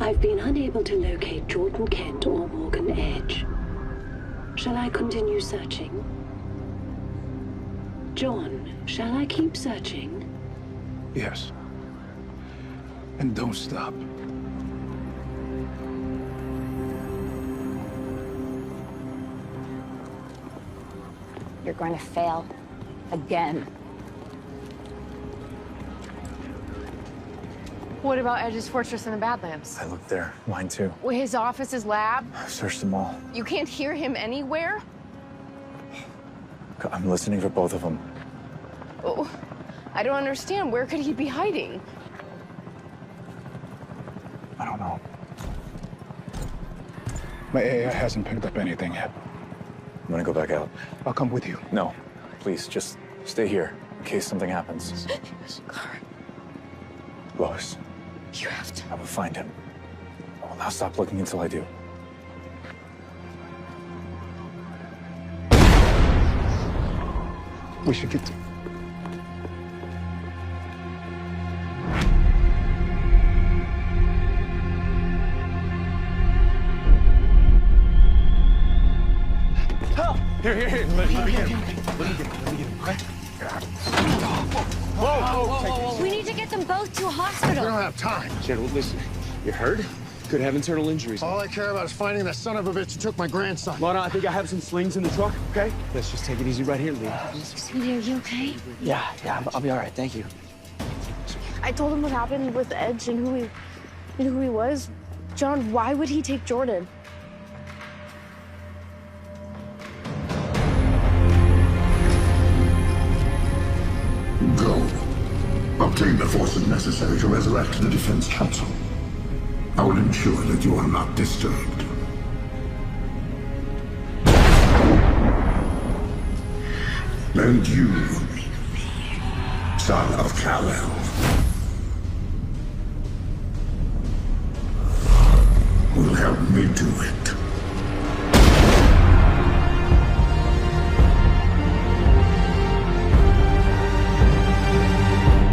I've been unable to locate Jordan Kent or Morgan Edge. Shall I continue searching? John, shall I keep searching? Yes. And don't stop. You're going to fail. Again. What about Edge's fortress in the Badlands? I looked there. Mine too. His office, his lab? I've searched them all. You can't hear him anywhere? I'm listening for both of them. Oh, I don't understand. Where could he be hiding? I don't know. My AI hasn't picked up anything yet. I'm gonna go back out. I'll come with you. No, please, just stay here in case something happens. Clark, Lois, you have to. I will find him. I will not stop looking until I do. We should get to... Help! Here. Let me get him. Whoa. We need to get them both to a We hospital. don't have time. General, listen. You're hurt? Could have internal injuries. All I care about is finding that son of a bitch who took my grandson. Lana, I think I have some slings in the truck, okay? Let's just take it easy right here, Lee. Sweetie, are you okay? Yeah, I'll be all right. Thank you. I told him what happened with Edge and who he was. John, why would he take Jordan? Go. Obtain the forces necessary to resurrect the Defense Council. I will ensure that you are not disturbed. And you, son of Kal-El, will help me do it.